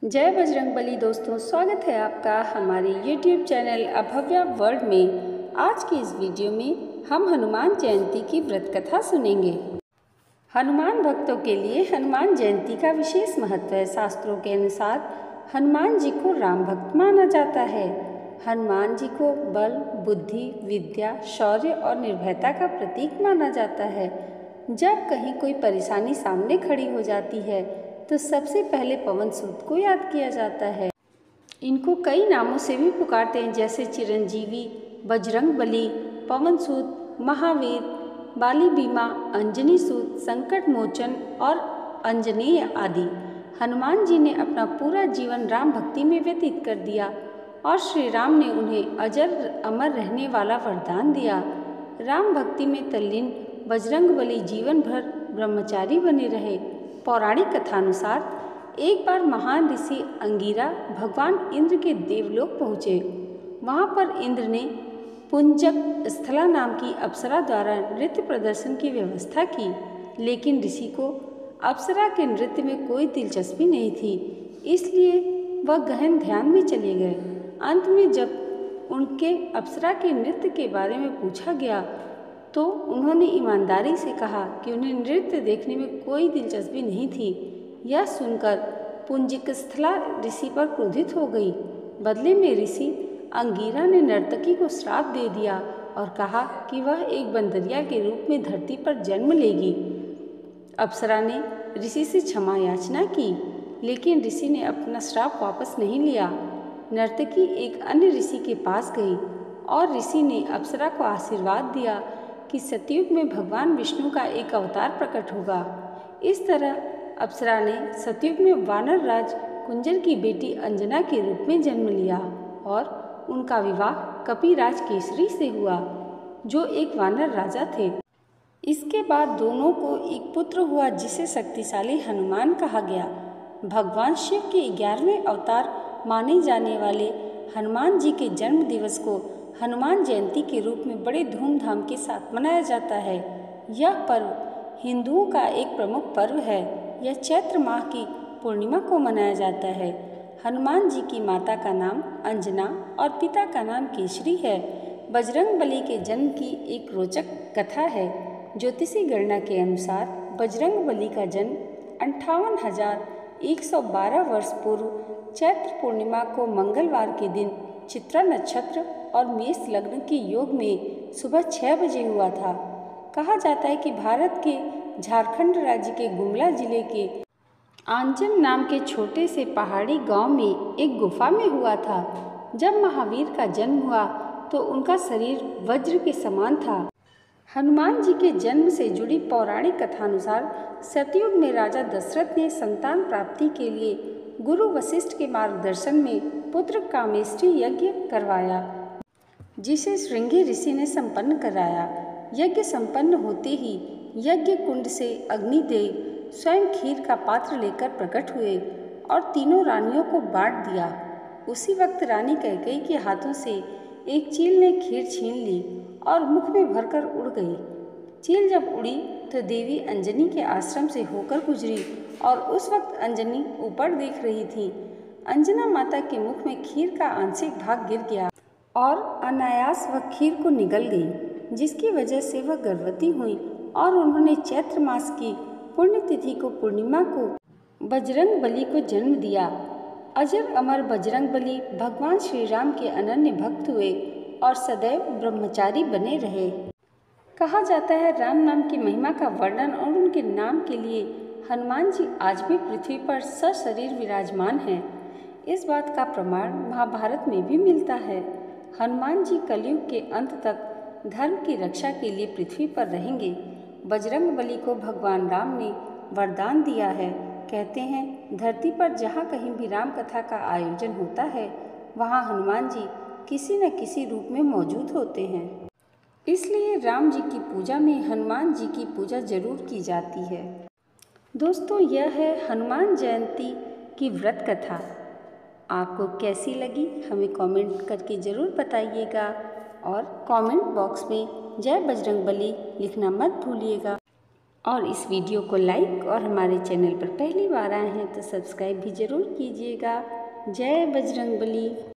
जय बजरंगबली दोस्तों, स्वागत है आपका हमारे YouTube चैनल अभव्या वर्ल्ड में। आज की इस वीडियो में हम हनुमान जयंती की व्रत कथा सुनेंगे। हनुमान भक्तों के लिए हनुमान जयंती का विशेष महत्व है। शास्त्रों के अनुसार हनुमान जी को राम भक्त माना जाता है। हनुमान जी को बल, बुद्धि, विद्या, शौर्य और निर्भयता का प्रतीक माना जाता है। जब कहीं कोई परेशानी सामने खड़ी हो जाती है तो सबसे पहले पवन सूत को याद किया जाता है। इनको कई नामों से भी पुकारते हैं, जैसे चिरंजीवी, बजरंगबली, पवन सूत, महावीर, बाली बीमा, अंजनी सूत, संकट मोचन और अंजनेय आदि। हनुमान जी ने अपना पूरा जीवन राम भक्ति में व्यतीत कर दिया और श्री राम ने उन्हें अजर अमर रहने वाला वरदान दिया। राम भक्ति में तल्लीन बजरंगबली जीवन भर ब्रह्मचारी बने रहे। पौराणिक कथानुसार एक बार महान ऋषि अंगिरा भगवान इंद्र के देवलोक पहुँचे। वहाँ पर इंद्र ने पुंजक स्थला नाम की अप्सरा द्वारा नृत्य प्रदर्शन की व्यवस्था की, लेकिन ऋषि को अप्सरा के नृत्य में कोई दिलचस्पी नहीं थी, इसलिए वह गहन ध्यान में चले गए। अंत में जब उनके अप्सरा के नृत्य के बारे में पूछा गया तो उन्होंने ईमानदारी से कहा कि उन्हें नृत्य देखने में कोई दिलचस्पी नहीं थी। यह सुनकर पुंजिकस्थला ऋषि पर क्रोधित हो गई। बदले में ऋषि अंगिरा ने नर्तकी को श्राप दे दिया और कहा कि वह एक बंदरिया के रूप में धरती पर जन्म लेगी। अप्सरा ने ऋषि से क्षमा याचना की, लेकिन ऋषि ने अपना श्राप वापस नहीं लिया। नर्तकी एक अन्य ऋषि के पास गई और ऋषि ने अप्सरा को आशीर्वाद दिया कि सतयुग में भगवान विष्णु का एक अवतार प्रकट होगा। इस तरह अप्सरा ने सतयुग में वानर राज कुंजर की बेटी अंजना के रूप में जन्म लिया और उनका विवाह कपिराज केसरी से हुआ, जो एक वानर राजा थे। इसके बाद दोनों को एक पुत्र हुआ जिसे शक्तिशाली हनुमान कहा गया। भगवान शिव के 11वें अवतार माने जाने वाले हनुमान जी के जन्म दिवस को हनुमान जयंती के रूप में बड़े धूमधाम के साथ मनाया जाता है। यह पर्व हिंदुओं का एक प्रमुख पर्व है। यह चैत्र माह की पूर्णिमा को मनाया जाता है। हनुमान जी की माता का नाम अंजना और पिता का नाम केसरी है। बजरंगबली के जन्म की एक रोचक कथा है। ज्योतिषी गणना के अनुसार बजरंगबली का जन्म 58,112 वर्ष पूर्व चैत्र पूर्णिमा को मंगलवार के दिन चित्रा नक्षत्र और मेष लग्न के योग में सुबह 6 बजे हुआ था। कहा जाता है कि भारत के झारखंड राज्य के गुमला जिले के आंजन नाम के छोटे से पहाड़ी गांव में एक गुफा में हुआ था। जब महावीर का जन्म हुआ तो उनका शरीर वज्र के समान था। हनुमान जी के जन्म से जुड़ी पौराणिक कथानुसार सतयुग में राजा दशरथ ने संतान प्राप्ति के लिए गुरु वशिष्ठ के मार्गदर्शन में पुत्र कामेष्टि यज्ञ करवाया, जिसे श्रृंगी ऋषि ने संपन्न कराया। यज्ञ संपन्न होते ही यज्ञ कुंड से अग्निदेव स्वयं खीर का पात्र लेकर प्रकट हुए और तीनों रानियों को बांट दिया। उसी वक्त रानी कैकेयी के हाथों से एक चील ने खीर छीन ली और मुख में भरकर उड़ गई। चील जब उड़ी तो देवी अंजनी के आश्रम से होकर गुजरी और उस वक्त अंजनी ऊपर देख रही थी। अंजना माता के मुख में खीर का आंशिक भाग गिर गया और अनायास वह खीर को निगल गई, जिसकी वजह से वह गर्भवती हुई और उन्होंने चैत्र मास की पुण्यतिथि को पूर्णिमा को बजरंगबली को जन्म दिया। अजर अमर बजरंगबली भगवान श्री राम के अनन्य भक्त हुए और सदैव ब्रह्मचारी बने रहे। कहा जाता है राम नाम की महिमा का वर्णन और उनके नाम के लिए हनुमान जी आज भी पृथ्वी पर सशरीर विराजमान हैं। इस बात का प्रमाण महाभारत में भी मिलता है। हनुमान जी कलयुग के अंत तक धर्म की रक्षा के लिए पृथ्वी पर रहेंगे। बजरंगबली को भगवान राम ने वरदान दिया है। कहते हैं धरती पर जहाँ कहीं भी राम कथा का आयोजन होता है वहाँ हनुमान जी किसी न किसी रूप में मौजूद होते हैं। इसलिए राम जी की पूजा में हनुमान जी की पूजा जरूर की जाती है। दोस्तों, यह है हनुमान जयंती की व्रत कथा। आपको कैसी लगी हमें कमेंट करके ज़रूर बताइएगा और कमेंट बॉक्स में जय बजरंगबली लिखना मत भूलिएगा। और इस वीडियो को लाइक और हमारे चैनल पर पहली बार आए हैं तो सब्सक्राइब भी ज़रूर कीजिएगा। जय बजरंगबली।